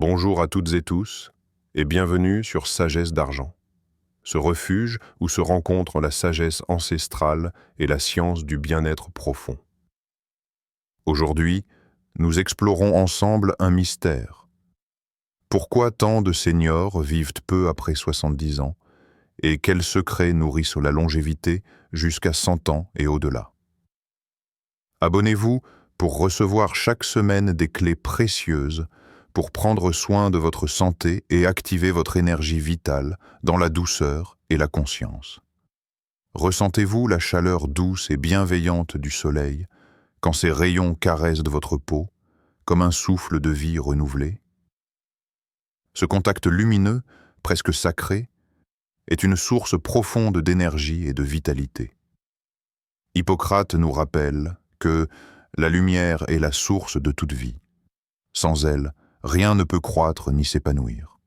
Bonjour à toutes et tous, et bienvenue sur Sagesse d'Argent, ce refuge où se rencontrent la sagesse ancestrale et la science du bien-être profond. Aujourd'hui, nous explorons ensemble un mystère. Pourquoi tant de seniors vivent peu après 70 ans, et quels secrets nourrissent la longévité jusqu'à 100 ans et au-delà? Abonnez-vous pour recevoir chaque semaine des clés précieuses pour prendre soin de votre santé et activer votre énergie vitale dans la douceur et la conscience. Ressentez-vous la chaleur douce et bienveillante du soleil quand ses rayons caressent votre peau comme un souffle de vie renouvelé? Ce contact lumineux, presque sacré, est une source profonde d'énergie et de vitalité. Hippocrate nous rappelle que la lumière est la source de toute vie. Sans elle, rien ne peut croître ni s'épanouir.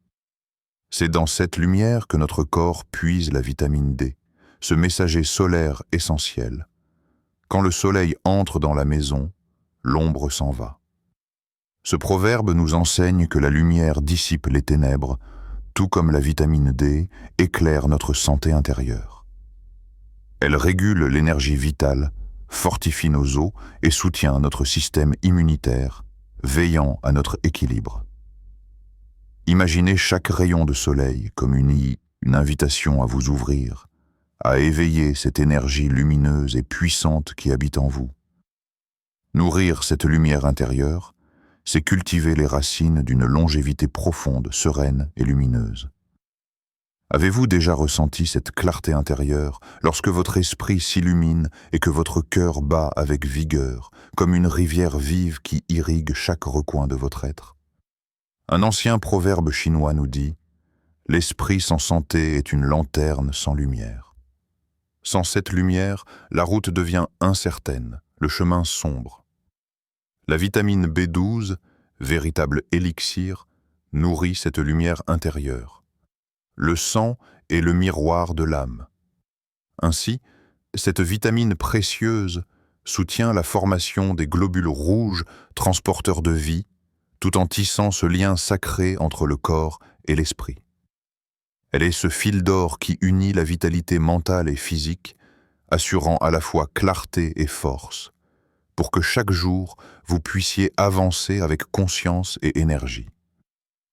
C'est dans cette lumière que notre corps puise la vitamine D, ce messager solaire essentiel. Quand le soleil entre dans la maison, l'ombre s'en va. Ce proverbe nous enseigne que la lumière dissipe les ténèbres, tout comme la vitamine D éclaire notre santé intérieure. Elle régule l'énergie vitale, fortifie nos os et soutient notre système immunitaire, veillant à notre équilibre. Imaginez chaque rayon de soleil comme une invitation à vous ouvrir, à éveiller cette énergie lumineuse et puissante qui habite en vous. Nourrir cette lumière intérieure, c'est cultiver les racines d'une longévité profonde, sereine et lumineuse. Avez-vous déjà ressenti cette clarté intérieure lorsque votre esprit s'illumine et que votre cœur bat avec vigueur, comme une rivière vive qui irrigue chaque recoin de votre être? Un ancien proverbe chinois nous dit « L'esprit sans santé est une lanterne sans lumière ». Sans cette lumière, la route devient incertaine, le chemin sombre. La vitamine B12, véritable élixir, nourrit cette lumière intérieure. Le sang est le miroir de l'âme. Ainsi, cette vitamine précieuse soutient la formation des globules rouges transporteurs de vie, tout en tissant ce lien sacré entre le corps et l'esprit. Elle est ce fil d'or qui unit la vitalité mentale et physique, assurant à la fois clarté et force, pour que chaque jour vous puissiez avancer avec conscience et énergie.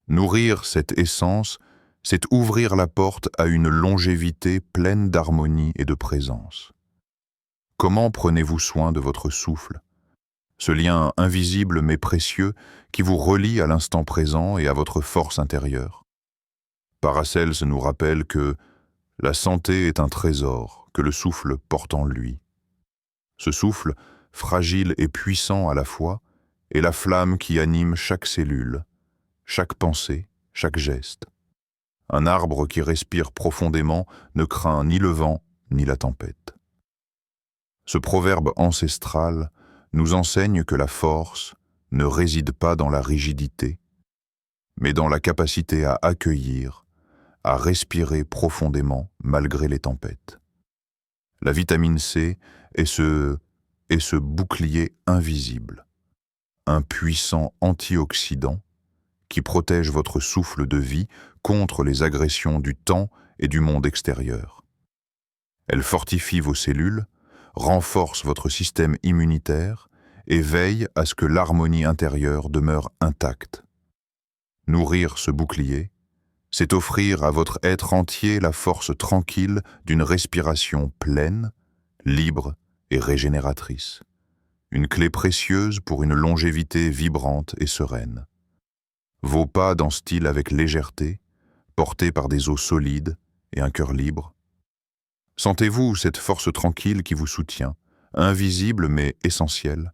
Nourrir cette essence, c'est ouvrir la porte à une longévité pleine d'harmonie et de présence. Comment prenez-vous soin de votre souffle? Ce lien invisible mais précieux qui vous relie à l'instant présent et à votre force intérieure. Paracelse nous rappelle que la santé est un trésor que le souffle porte en lui. Ce souffle, fragile et puissant à la fois, est la flamme qui anime chaque cellule, chaque pensée, chaque geste. Un arbre qui respire profondément ne craint ni le vent ni la tempête. Ce proverbe ancestral nous enseigne que la force ne réside pas dans la rigidité, mais dans la capacité à accueillir, à respirer profondément malgré les tempêtes. La vitamine C est ce bouclier invisible, un puissant antioxydant qui protège votre souffle de vie contre les agressions du temps et du monde extérieur. Elle fortifie vos cellules, renforce votre système immunitaire et veille à ce que l'harmonie intérieure demeure intacte. Nourrir ce bouclier, c'est offrir à votre être entier la force tranquille d'une respiration pleine, libre et régénératrice. Une clé précieuse pour une longévité vibrante et sereine. Vos pas dansent-ils avec légèreté, portés par des os solides et un cœur libre? Sentez-vous cette force tranquille qui vous soutient, invisible mais essentielle?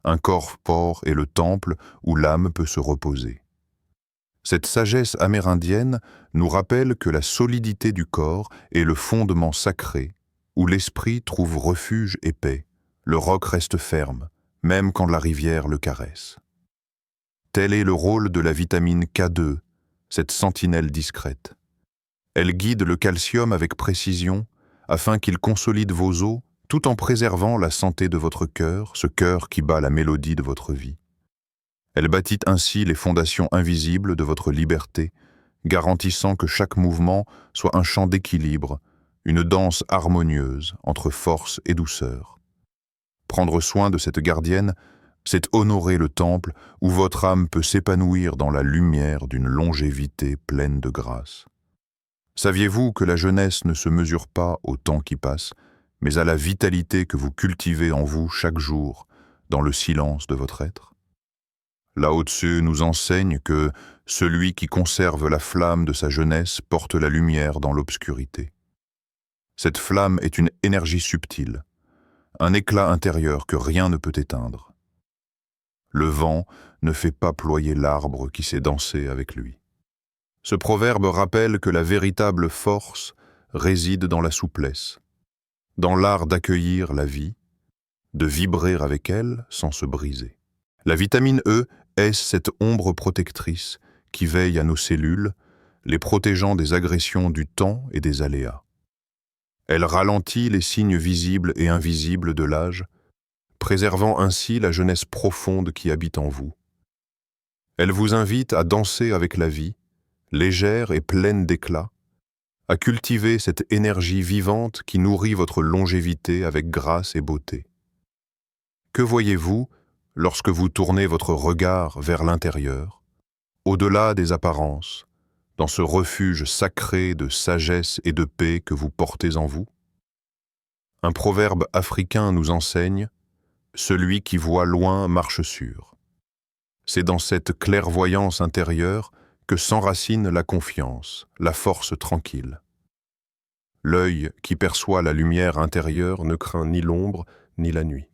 Un corps fort est le temple où l'âme peut se reposer. Cette sagesse amérindienne nous rappelle que la solidité du corps est le fondement sacré, où l'esprit trouve refuge et paix. Le roc reste ferme, même quand la rivière le caresse. Tel est le rôle de la vitamine K2, cette sentinelle discrète. Elle guide le calcium avec précision afin qu'il consolide vos os tout en préservant la santé de votre cœur, ce cœur qui bat la mélodie de votre vie. Elle bâtit ainsi les fondations invisibles de votre liberté, garantissant que chaque mouvement soit un chant d'équilibre, une danse harmonieuse entre force et douceur. Prendre soin de cette gardienne, c'est honorer le temple où votre âme peut s'épanouir dans la lumière d'une longévité pleine de grâce. Saviez-vous que la jeunesse ne se mesure pas au temps qui passe, mais à la vitalité que vous cultivez en vous chaque jour, dans le silence de votre être? Lao Tzu nous enseigne que celui qui conserve la flamme de sa jeunesse porte la lumière dans l'obscurité. Cette flamme est une énergie subtile, un éclat intérieur que rien ne peut éteindre. Le vent ne fait pas ployer l'arbre qui s'est dansé avec lui. Ce proverbe rappelle que la véritable force réside dans la souplesse, dans l'art d'accueillir la vie, de vibrer avec elle sans se briser. La vitamine E est cette ombre protectrice qui veille à nos cellules, les protégeant des agressions du temps et des aléas. Elle ralentit les signes visibles et invisibles de l'âge, préservant ainsi la jeunesse profonde qui habite en vous. Elle vous invite à danser avec la vie, légère et pleine d'éclat, à cultiver cette énergie vivante qui nourrit votre longévité avec grâce et beauté. Que voyez-vous lorsque vous tournez votre regard vers l'intérieur, au-delà des apparences, dans ce refuge sacré de sagesse et de paix que vous portez en vous? Un proverbe africain nous enseigne « Celui qui voit loin marche sûr ». C'est dans cette clairvoyance intérieure que s'enracine la confiance, la force tranquille. L'œil qui perçoit la lumière intérieure ne craint ni l'ombre ni la nuit.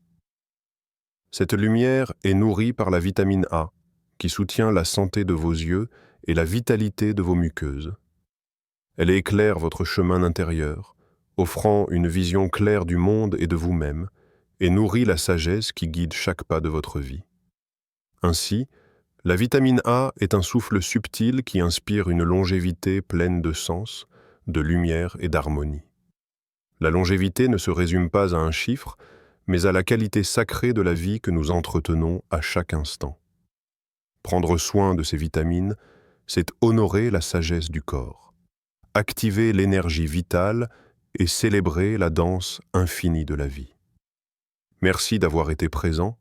Cette lumière est nourrie par la vitamine A, qui soutient la santé de vos yeux et la vitalité de vos muqueuses. Elle éclaire votre chemin intérieur, offrant une vision claire du monde et de vous-même, et nourrit la sagesse qui guide chaque pas de votre vie. Ainsi, la vitamine A est un souffle subtil qui inspire une longévité pleine de sens, de lumière et d'harmonie. La longévité ne se résume pas à un chiffre, mais à la qualité sacrée de la vie que nous entretenons à chaque instant. Prendre soin de ces vitamines, c'est honorer la sagesse du corps, activer l'énergie vitale et célébrer la danse infinie de la vie. Merci d'avoir été présent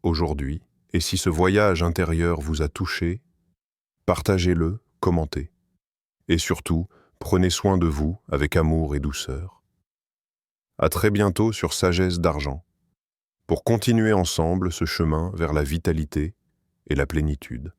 aujourd'hui, et si ce voyage intérieur vous a touché, partagez-le, commentez. Et surtout, prenez soin de vous avec amour et douceur. À très bientôt sur Sagesse d'Argent, pour continuer ensemble ce chemin vers la vitalité et la plénitude.